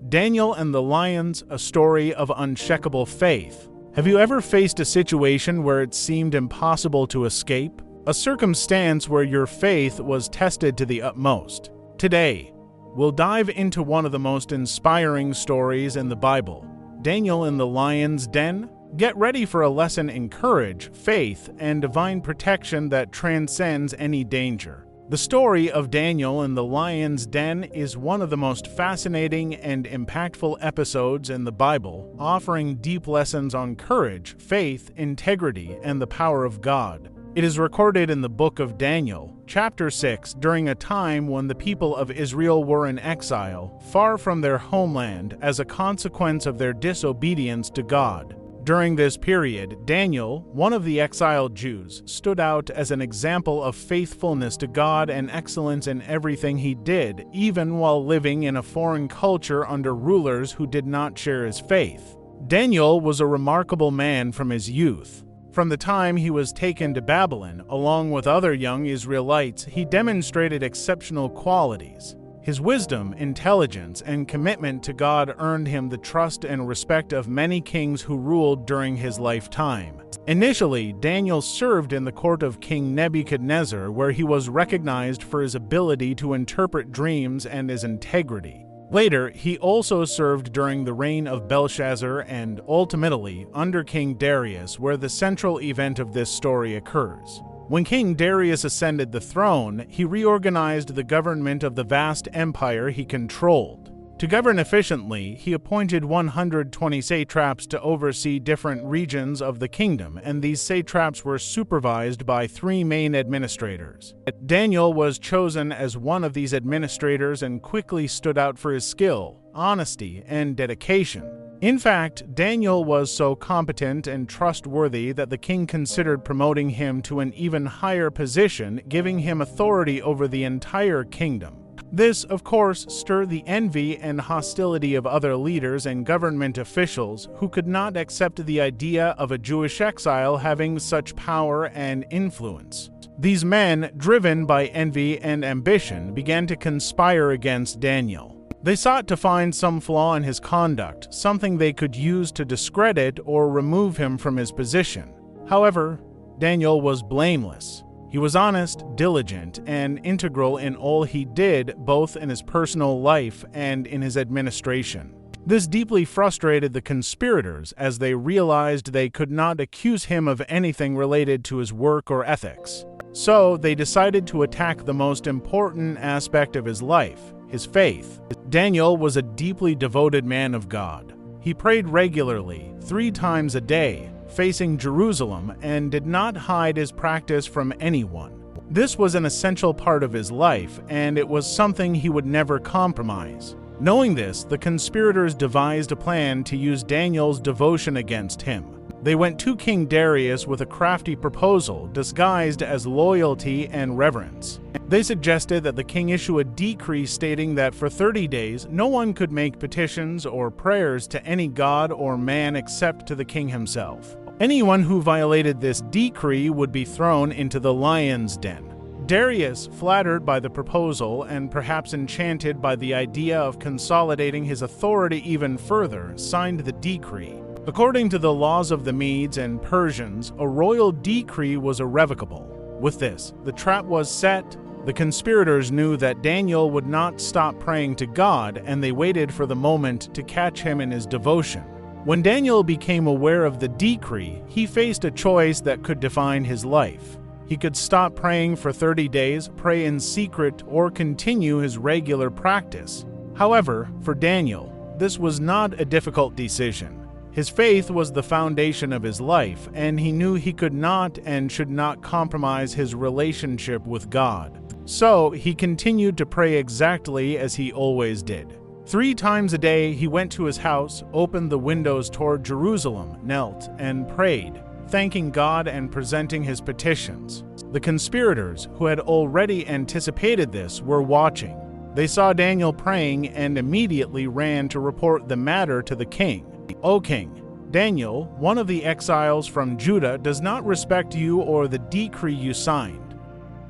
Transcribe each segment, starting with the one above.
Daniel and the Lions, a story of unshakable faith. Have you ever faced a situation where it seemed impossible to escape? A circumstance where your faith was tested to the utmost? Today, we'll dive into one of the most inspiring stories in the Bible, Daniel in the Lion's Den. Get ready for a lesson in courage, faith, and divine protection that transcends any danger. The story of Daniel in the Lion's Den is one of the most fascinating and impactful episodes in the Bible, offering deep lessons on courage, faith, integrity, and the power of God. It is recorded in the book of Daniel, chapter 6, during a time when the people of Israel were in exile, far from their homeland, as a consequence of their disobedience to God. During this period, Daniel, one of the exiled Jews, stood out as an example of faithfulness to God and excellence in everything he did, even while living in a foreign culture under rulers who did not share his faith. Daniel was a remarkable man from his youth. From the time he was taken to Babylon, along with other young Israelites, he demonstrated exceptional qualities. His wisdom, intelligence, and commitment to God earned him the trust and respect of many kings who ruled during his lifetime. Initially, Daniel served in the court of King Nebuchadnezzar, where he was recognized for his ability to interpret dreams and his integrity. Later, he also served during the reign of Belshazzar and, ultimately, under King Darius, where the central event of this story occurs. When King Darius ascended the throne, he reorganized the government of the vast empire he controlled. To govern efficiently, he appointed 120 satraps to oversee different regions of the kingdom, and these satraps were supervised by 3 main administrators. Daniel was chosen as one of these administrators and quickly stood out for his skill, honesty, and dedication. In fact, Daniel was so competent and trustworthy that the king considered promoting him to an even higher position, giving him authority over the entire kingdom. This, of course, stirred the envy and hostility of other leaders and government officials who could not accept the idea of a Jewish exile having such power and influence. These men, driven by envy and ambition, began to conspire against Daniel. They sought to find some flaw in his conduct, something they could use to discredit or remove him from his position. However, Daniel was blameless. He was honest, diligent, and integral in all he did, both in his personal life and in his administration. This deeply frustrated the conspirators, as they realized they could not accuse him of anything related to his work or ethics. So they decided to attack the most important aspect of his life, his faith. Daniel was a deeply devoted man of God. He prayed regularly, 3 times a day, facing Jerusalem, and did not hide his practice from anyone. This was an essential part of his life, and it was something he would never compromise. Knowing this, the conspirators devised a plan to use Daniel's devotion against him. They went to King Darius with a crafty proposal disguised as loyalty and reverence. They suggested that the king issue a decree stating that for 30 days no one could make petitions or prayers to any god or man except to the king himself. Anyone who violated this decree would be thrown into the lion's den. Darius, flattered by the proposal and perhaps enchanted by the idea of consolidating his authority even further, signed the decree. According to the laws of the Medes and Persians, a royal decree was irrevocable. With this, the trap was set. The conspirators knew that Daniel would not stop praying to God, and they waited for the moment to catch him in his devotion. When Daniel became aware of the decree, he faced a choice that could define his life. He could stop praying for 30 days, pray in secret, or continue his regular practice. However, for Daniel, this was not a difficult decision. His faith was the foundation of his life, and he knew he could not and should not compromise his relationship with God. So he continued to pray exactly as he always did. 3 times a day he went to his house, opened the windows toward Jerusalem, knelt, and prayed, thanking God and presenting his petitions. The conspirators, who had already anticipated this, were watching. They saw Daniel praying and immediately ran to report the matter to the king. "O king, Daniel, one of the exiles from Judah, does not respect you or the decree you signed.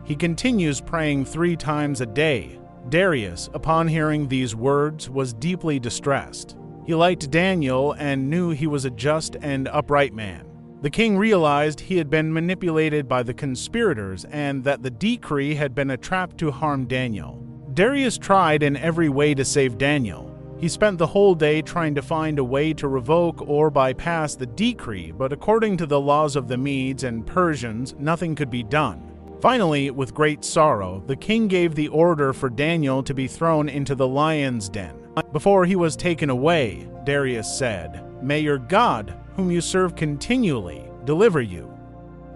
He continues praying 3 times a day. Darius, upon hearing these words, was deeply distressed. He liked Daniel and knew he was a just and upright man. The king realized he had been manipulated by the conspirators and that the decree had been a trap to harm Daniel. Darius tried in every way to save Daniel. He spent the whole day trying to find a way to revoke or bypass the decree, but according to the laws of the Medes and Persians, nothing could be done. Finally, with great sorrow, the king gave the order for Daniel to be thrown into the lion's den. Before he was taken away, Darius said, "May your God, whom you serve continually, deliver you."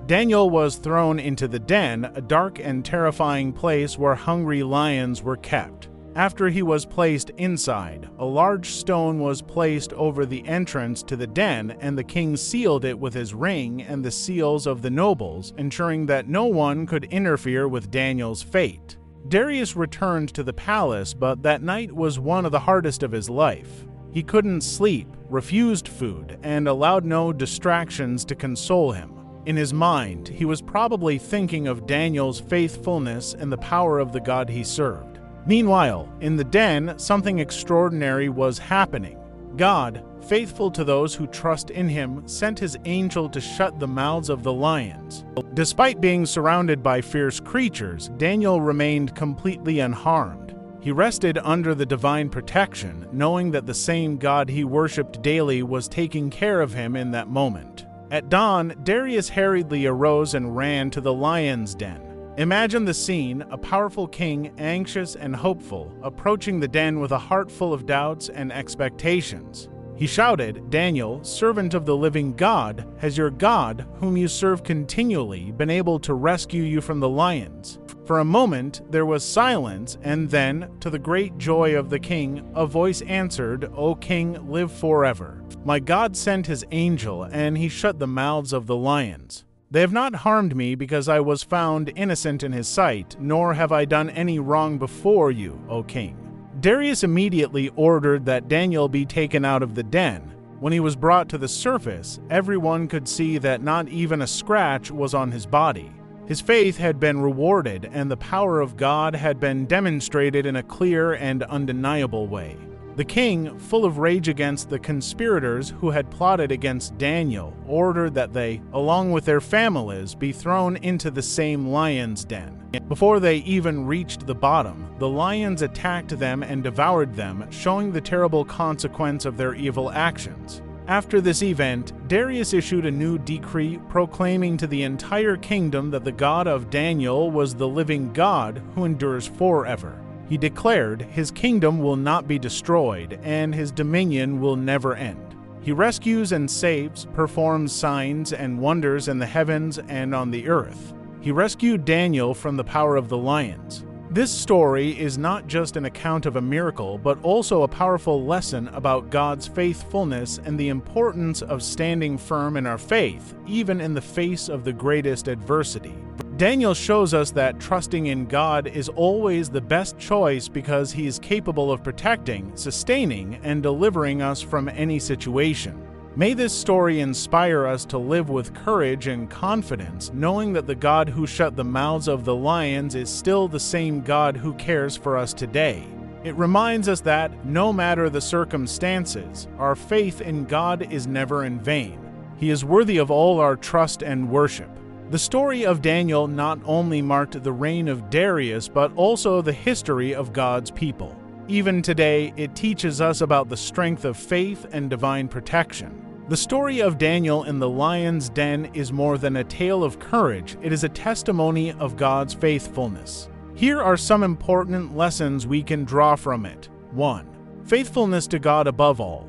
Daniel was thrown into the den, a dark and terrifying place where hungry lions were kept. After he was placed inside, a large stone was placed over the entrance to the den, and the king sealed it with his ring and the seals of the nobles, ensuring that no one could interfere with Daniel's fate. Darius returned to the palace, but that night was one of the hardest of his life. He couldn't sleep, refused food, and allowed no distractions to console him. In his mind, he was probably thinking of Daniel's faithfulness and the power of the God he served. Meanwhile, in the den, something extraordinary was happening. God, faithful to those who trust in him, sent his angel to shut the mouths of the lions. Despite being surrounded by fierce creatures, Daniel remained completely unharmed. He rested under the divine protection, knowing that the same God he worshipped daily was taking care of him in that moment. At dawn, Darius hurriedly arose and ran to the lion's den. Imagine the scene, a powerful king, anxious and hopeful, approaching the den with a heart full of doubts and expectations. He shouted, "Daniel, servant of the living God, has your God, whom you serve continually, been able to rescue you from the lions?" For a moment, there was silence, and then, to the great joy of the king, a voice answered, "O king, live forever. My God sent his angel, and he shut the mouths of the lions. They have not harmed me because I was found innocent in his sight, nor have I done any wrong before you, O king." Darius immediately ordered that Daniel be taken out of the den. When he was brought to the surface, everyone could see that not even a scratch was on his body. His faith had been rewarded, and the power of God had been demonstrated in a clear and undeniable way. The king, full of rage against the conspirators who had plotted against Daniel, ordered that they, along with their families, be thrown into the same lion's den. Before they even reached the bottom, the lions attacked them and devoured them, showing the terrible consequence of their evil actions. After this event, Darius issued a new decree proclaiming to the entire kingdom that the God of Daniel was the living God who endures forever. He declared, "His kingdom will not be destroyed, and his dominion will never end." He rescues and saves, performs signs and wonders in the heavens and on the earth. He rescued Daniel from the power of the lions. This story is not just an account of a miracle, but also a powerful lesson about God's faithfulness and the importance of standing firm in our faith, even in the face of the greatest adversity. Daniel shows us that trusting in God is always the best choice because he is capable of protecting, sustaining, and delivering us from any situation. May this story inspire us to live with courage and confidence, knowing that the God who shut the mouths of the lions is still the same God who cares for us today. It reminds us that, no matter the circumstances, our faith in God is never in vain. He is worthy of all our trust and worship. The story of Daniel not only marked the reign of Darius, but also the history of God's people. Even today, it teaches us about the strength of faith and divine protection. The story of Daniel in the lion's den is more than a tale of courage, it is a testimony of God's faithfulness. Here are some important lessons we can draw from it. 1. Faithfulness to God above all.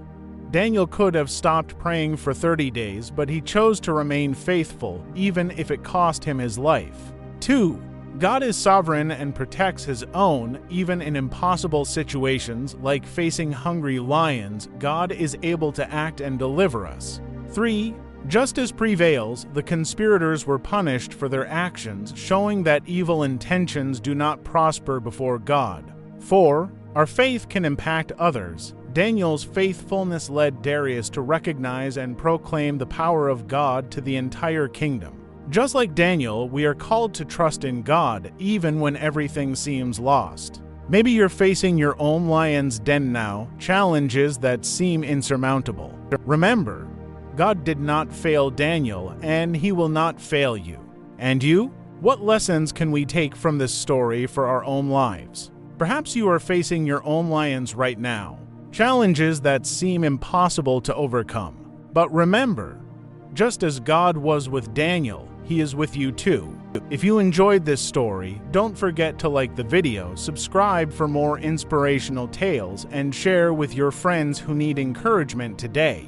Daniel could have stopped praying for 30 days, but he chose to remain faithful, even if it cost him his life. 2. God is sovereign and protects his own, even in impossible situations like facing hungry lions. God is able to act and deliver us. 3. Justice prevails. The conspirators were punished for their actions, showing that evil intentions do not prosper before God. 4. Our faith can impact others. Daniel's faithfulness led Darius to recognize and proclaim the power of God to the entire kingdom. Just like Daniel, we are called to trust in God, even when everything seems lost. Maybe you're facing your own lion's den now, challenges that seem insurmountable. Remember, God did not fail Daniel, and He will not fail you. And you? What lessons can we take from this story for our own lives? Perhaps you are facing your own lions right now, challenges that seem impossible to overcome. But remember, just as God was with Daniel, He is with you too. If you enjoyed this story, don't forget to like the video, subscribe for more inspirational tales, and share with your friends who need encouragement today.